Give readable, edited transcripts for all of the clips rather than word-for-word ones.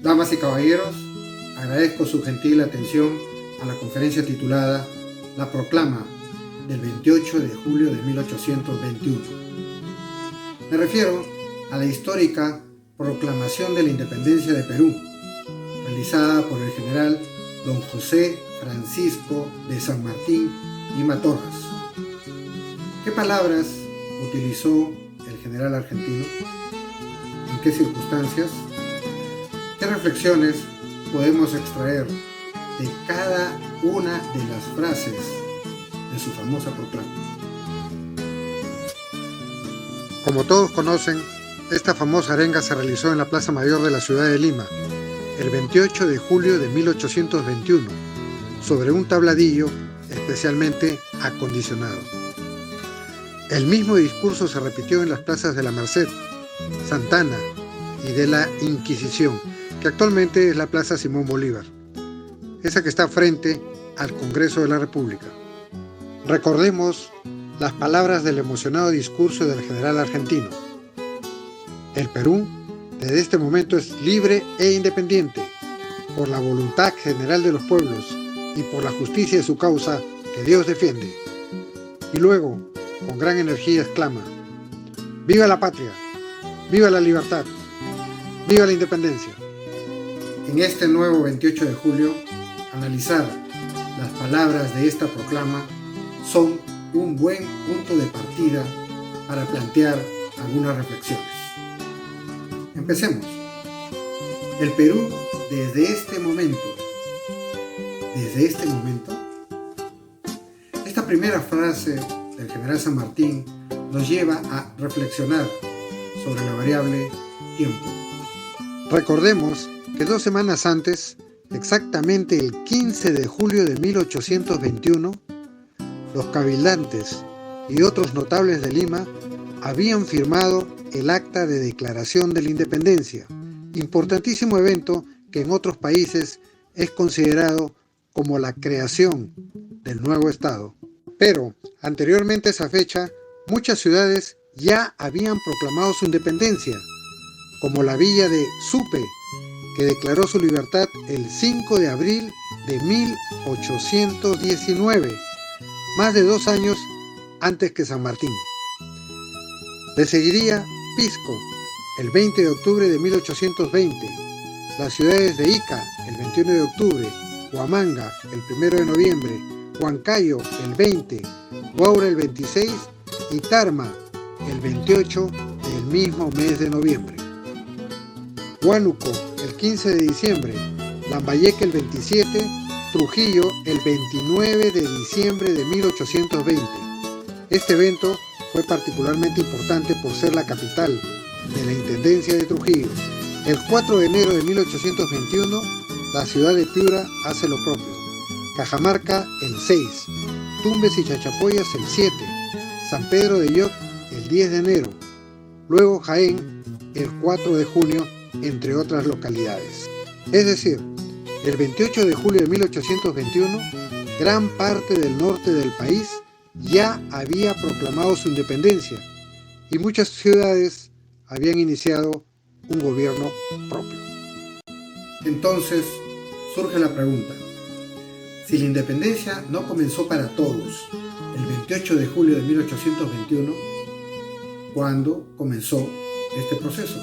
Damas y caballeros, agradezco su gentil atención a la conferencia titulada La Proclama del 28 de julio de 1821. Me refiero a la histórica Proclamación de la Independencia de Perú, realizada por el general don José Francisco de San Martín y Matorras. ¿Qué palabras utilizó el general argentino? ¿En qué circunstancias? ¿Qué reflexiones podemos extraer de cada una de las frases de su famosa proclama? Como todos conocen, esta famosa arenga se realizó en la Plaza Mayor de la ciudad de Lima, el 28 de julio de 1821, sobre un tabladillo especialmente acondicionado. El mismo discurso se repitió en las plazas de la Merced, Santana y de la Inquisición, que actualmente es la Plaza Simón Bolívar, esa que está frente al Congreso de la República. Recordemos las palabras del emocionado discurso del general argentino. El Perú, desde este momento, es libre e independiente, por la voluntad general de los pueblos y por la justicia de su causa que Dios defiende. Y luego, con gran energía exclama: ¡viva la patria! ¡Viva la libertad! ¡Viva la independencia! En este nuevo 28 de julio, analizar las palabras de esta proclama son un buen punto de partida para plantear algunas reflexiones. Empecemos. El Perú, desde este momento, esta primera frase del general San Martín nos lleva a reflexionar sobre la variable tiempo. Recordemos que 2 semanas antes, exactamente el 15 de julio de 1821, los cabildantes y otros notables de Lima habían firmado el Acta de Declaración de la Independencia, importantísimo evento que en otros países es considerado como la creación del nuevo Estado. Pero, anteriormente a esa fecha, muchas ciudades ya habían proclamado su independencia, como la villa de Supe, que declaró su libertad el 5 de abril de 1819, más de 2 años antes que San Martín. Le seguiría Pisco, el 20 de octubre de 1820, las ciudades de Ica, el 21 de octubre, Huamanga, el 1 de noviembre, Huancayo, el 20, Huaura, el 26 y Tarma, el 28 del mismo mes de noviembre. Huánuco, el 15 de diciembre, Lambayeque, el 27, Trujillo, el 29 de diciembre de 1820. Este evento fue particularmente importante por ser la capital de la Intendencia de Trujillo. El 4 de enero de 1821, la ciudad de Piura hace lo propio. Cajamarca, el 6, Tumbes y Chachapoyas, el 7, San Pedro de Lloc, el 10 de enero, luego Jaén, el 4 de junio, entre otras localidades. Es decir, el 28 de julio de 1821, gran parte del norte del país ya había proclamado su independencia y muchas ciudades habían iniciado un gobierno propio. Entonces surge la pregunta: si la independencia no comenzó para todos el 28 de julio de 1821, ¿cuándo comenzó este proceso?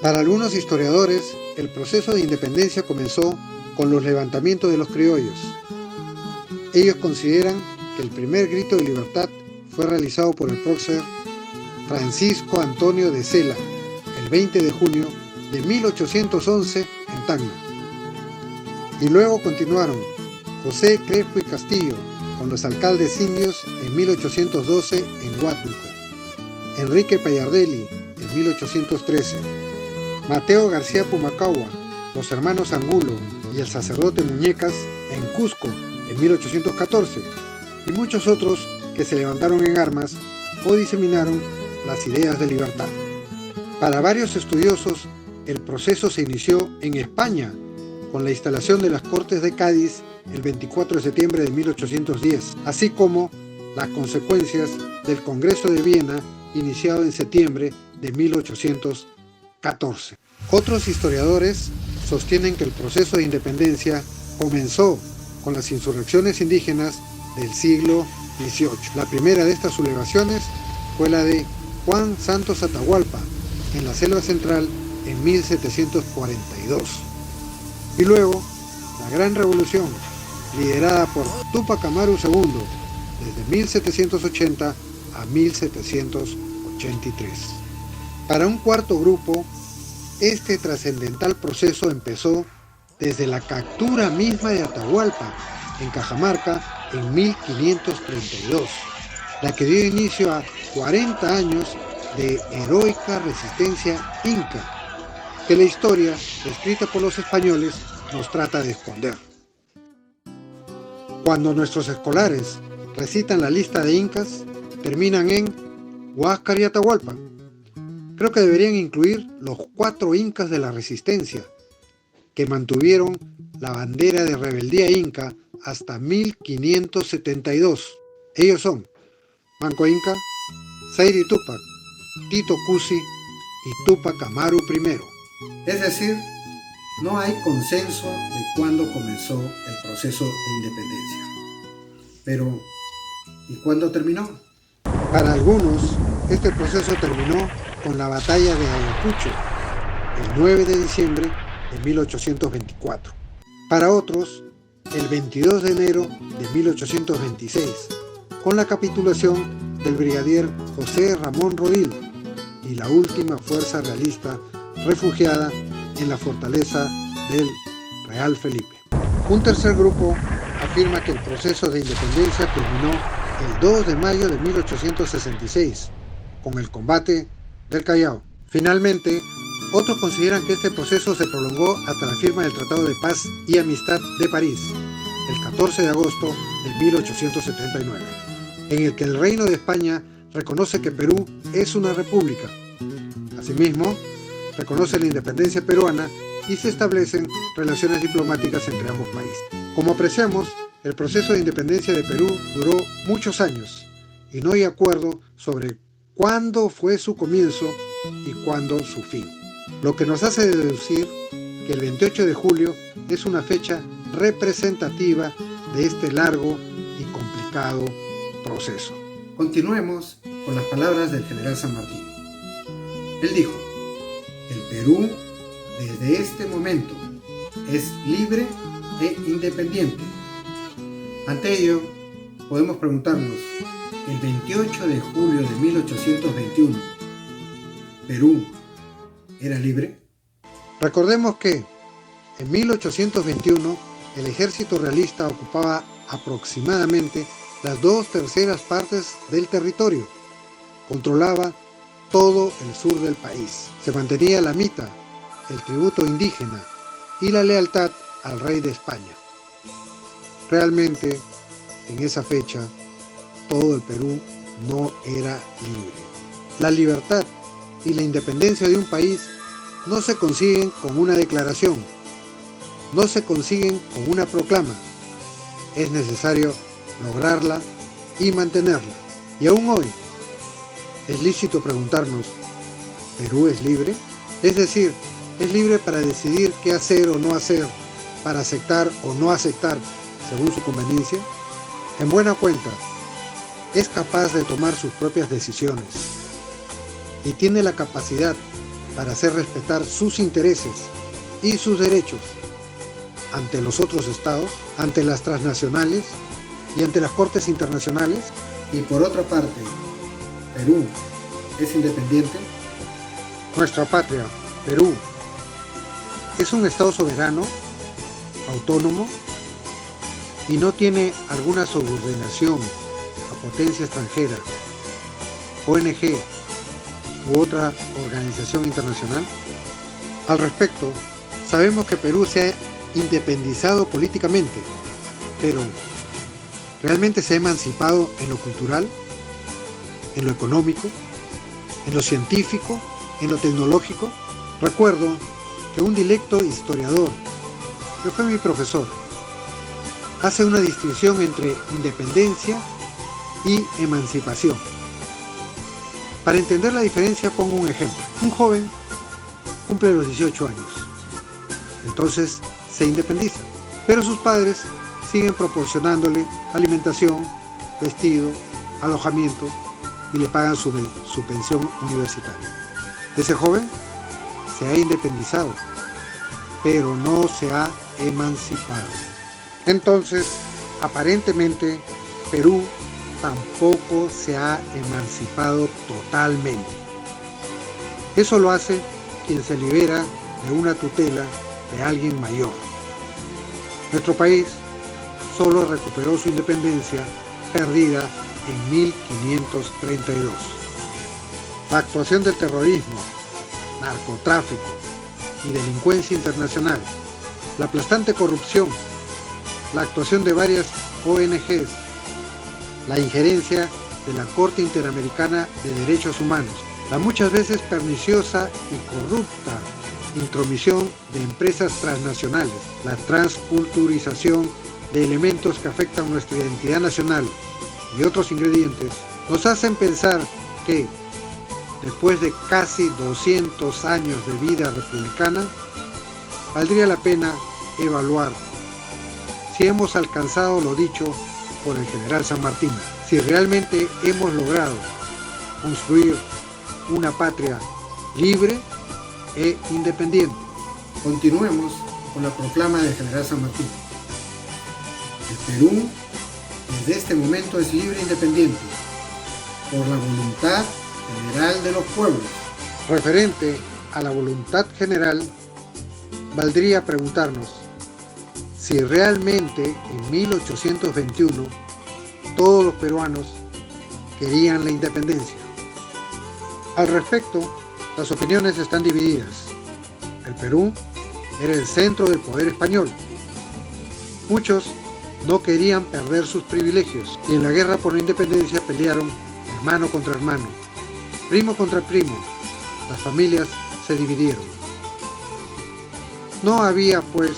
Para algunos historiadores, el proceso de independencia comenzó con los levantamientos de los criollos. Ellos consideran que el primer grito de libertad fue realizado por el prócer Francisco Antonio de Cela, el 20 de junio de 1811 en Tacna. Y luego continuaron José Crespo y Castillo con los alcaldes indios en 1812 en Huánuco, Enrique Payardelli en 1813, Mateo García Pumacahua, los hermanos Angulo y el sacerdote Muñecas en Cusco en 1814, y muchos otros que se levantaron en armas o diseminaron las ideas de libertad. Para varios estudiosos, el proceso se inició en España con la instalación de las Cortes de Cádiz el 24 de septiembre de 1810, así como las consecuencias del Congreso de Viena iniciado en septiembre de 1814. Otros historiadores sostienen que el proceso de independencia comenzó con las insurrecciones indígenas del siglo XVIII. La primera de estas sublevaciones fue la de Juan Santos Atahualpa en la Selva Central en 1742. Y luego, la Gran Revolución, liderada por Túpac Amaru II, desde 1780 a 1783. Para un cuarto grupo, este trascendental proceso empezó desde la captura misma de Atahualpa en Cajamarca en 1532, la que dio inicio a 40 años de heroica resistencia inca, que la historia, escrita por los españoles, nos trata de esconder. Cuando nuestros escolares recitan la lista de incas, terminan en Huáscar y Atahualpa. Creo que deberían incluir los 4 incas de la resistencia, que mantuvieron la bandera de rebeldía inca hasta 1572. Ellos son Manco Inca, Zaire Túpac, Tito Cusi y Túpac Amaru I. Es decir, no hay consenso de cuándo comenzó el proceso de independencia. Pero, ¿y cuándo terminó? Para algunos, este proceso terminó con la batalla de Ayacucho, el 9 de diciembre de 1824. Para otros, el 22 de enero de 1826, con la capitulación del brigadier José Ramón Rodil y la última fuerza realista refugiada en la fortaleza del Real Felipe. Un tercer grupo afirma que el proceso de independencia terminó el 2 de mayo de 1866, con el combate del Callao. Finalmente, otros consideran que este proceso se prolongó hasta la firma del Tratado de Paz y Amistad de París, el 14 de agosto de 1879, en el que el Reino de España reconoce que Perú es una república. Asimismo, reconoce la independencia peruana y se establecen relaciones diplomáticas entre ambos países. Como apreciamos, el proceso de independencia de Perú duró muchos años y no hay acuerdo sobre cuándo fue su comienzo y cuándo su fin, lo que nos hace deducir que el 28 de julio es una fecha representativa de este largo y complicado proceso. Continuemos con las palabras del general San Martín. Él dijo: el Perú desde este momento es libre e independiente. Ante ello, podemos preguntarnos, el 28 de julio de 1821, ¿Perú era libre? Recordemos que en 1821 el ejército realista ocupaba aproximadamente las 2/3 partes del territorio. Controlaba todo el sur del país. Se mantenía la mita, el tributo indígena y la lealtad al rey de España. Realmente, en esa fecha, todo el Perú no era libre. La libertad y la independencia de un país no se consiguen con una declaración, no se consiguen con una proclama. Es necesario lograrla y mantenerla. Y aún hoy, es lícito preguntarnos, ¿Perú es libre? Es decir, ¿es libre para decidir qué hacer o no hacer, para aceptar o no aceptar según su conveniencia? En buena cuenta, es capaz de tomar sus propias decisiones y tiene la capacidad para hacer respetar sus intereses y sus derechos ante los otros estados, ante las transnacionales y ante las cortes internacionales. Y por otra parte, ¿Perú es independiente? Nuestra patria, Perú, es un estado soberano, autónomo y no tiene alguna subordinación a potencia extranjera, ONG u otra organización internacional. Al respecto, sabemos que Perú se ha independizado políticamente, pero ¿realmente se ha emancipado en lo cultural, en lo económico, en lo científico, en lo tecnológico? Recuerdo que un dilecto historiador, que fue mi profesor, hace una distinción entre independencia y emancipación. Para entender la diferencia pongo un ejemplo. Un joven cumple los 18 años, entonces se independiza, pero sus padres siguen proporcionándole alimentación, vestido, alojamiento y le pagan su pensión universitaria. Ese joven se ha independizado, pero no se ha emancipado. Entonces, aparentemente, Perú tampoco se ha emancipado totalmente. Eso lo hace quien se libera de una tutela de alguien mayor. Nuestro país solo recuperó su independencia perdida en 1532. La actuación del terrorismo, narcotráfico y delincuencia internacional, la aplastante corrupción, la actuación de varias ONGs, la injerencia de la Corte Interamericana de Derechos Humanos, la muchas veces perniciosa y corrupta intromisión de empresas transnacionales, la transculturización de elementos que afectan nuestra identidad nacional y otros ingredientes, nos hacen pensar que, después de casi 200 años de vida republicana, valdría la pena evaluar si hemos alcanzado lo dicho por el general San Martín, si realmente hemos logrado construir una patria libre e independiente. Continuemos con la proclama del general San Martín. El Perú desde este momento es libre e independiente por la voluntad general de los pueblos. Referente a la voluntad general, valdría preguntarnos si realmente en 1821 todos los peruanos querían la independencia. Al respecto, las opiniones están divididas. El Perú era el centro del poder español. Muchos no querían perder sus privilegios y en la guerra por la independencia pelearon hermano contra hermano, primo contra primo. Las familias se dividieron. No había, pues,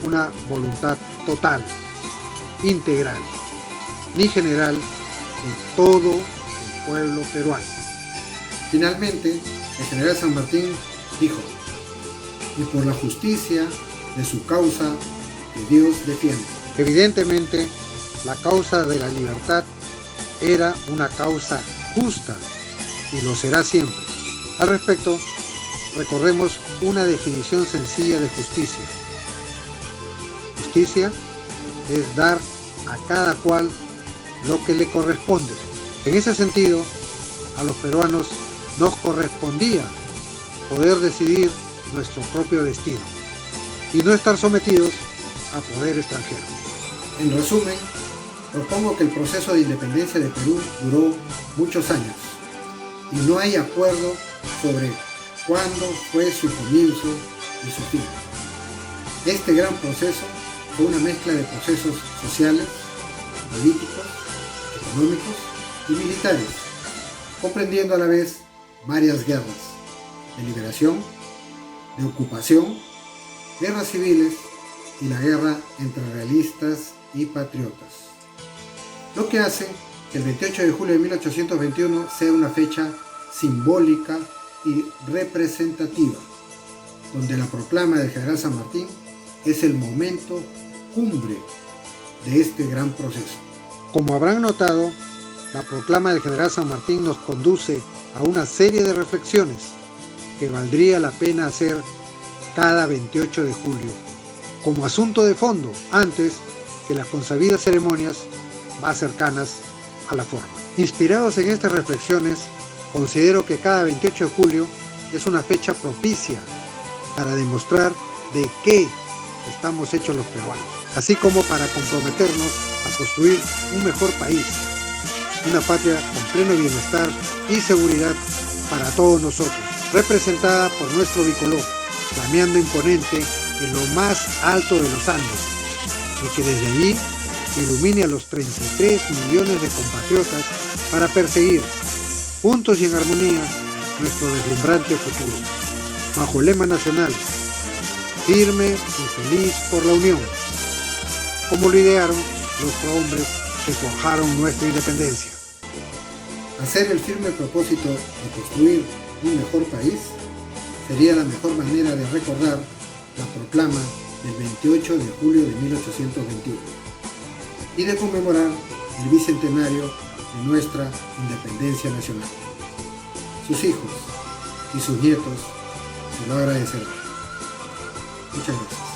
una voluntad total, integral, ni general de todo el pueblo peruano. Finalmente, el general San Martín dijo: y por la justicia de su causa que Dios defiende. Evidentemente, la causa de la libertad era una causa justa y lo será siempre. Al respecto, recordemos una definición sencilla de justicia. Justicia es dar a cada cual lo que le corresponde. En ese sentido, a los peruanos nos correspondía poder decidir nuestro propio destino y no estar sometidos a poder extranjero. En resumen, propongo que el proceso de independencia de Perú duró muchos años y no hay acuerdo sobre cuándo fue su comienzo y su fin. Este gran proceso fue una mezcla de procesos sociales, políticos, económicos y militares, comprendiendo a la vez varias guerras de liberación, de ocupación, guerras civiles y la guerra entre realistas y patriotas. Lo que hace que el 28 de julio de 1821 sea una fecha simbólica y representativa, donde la proclama del general San Martín es el momento cumbre de este gran proceso. Como habrán notado, la proclama del general San Martín nos conduce a una serie de reflexiones que valdría la pena hacer cada 28 de julio, como asunto de fondo, antes que las consabidas ceremonias más cercanas a la forma. Inspirados en estas reflexiones, considero que cada 28 de julio es una fecha propicia para demostrar de qué estamos hechos los peruanos, así como para comprometernos a construir un mejor país, una patria con pleno bienestar y seguridad para todos nosotros, representada por nuestro bicolor, flameando imponente en lo más alto de los Andes y que desde allí ilumine a los 33 millones de compatriotas para perseguir, juntos y en armonía, nuestro deslumbrante futuro. Bajo el lema nacional, firme y feliz por la unión, como lo idearon los prohombres que forjaron nuestra independencia. Hacer el firme propósito de construir un mejor país sería la mejor manera de recordar la proclama del 28 de julio de 1821 y de conmemorar el bicentenario de nuestra independencia nacional. Sus hijos y sus nietos se lo agradecerán. Muchas gracias.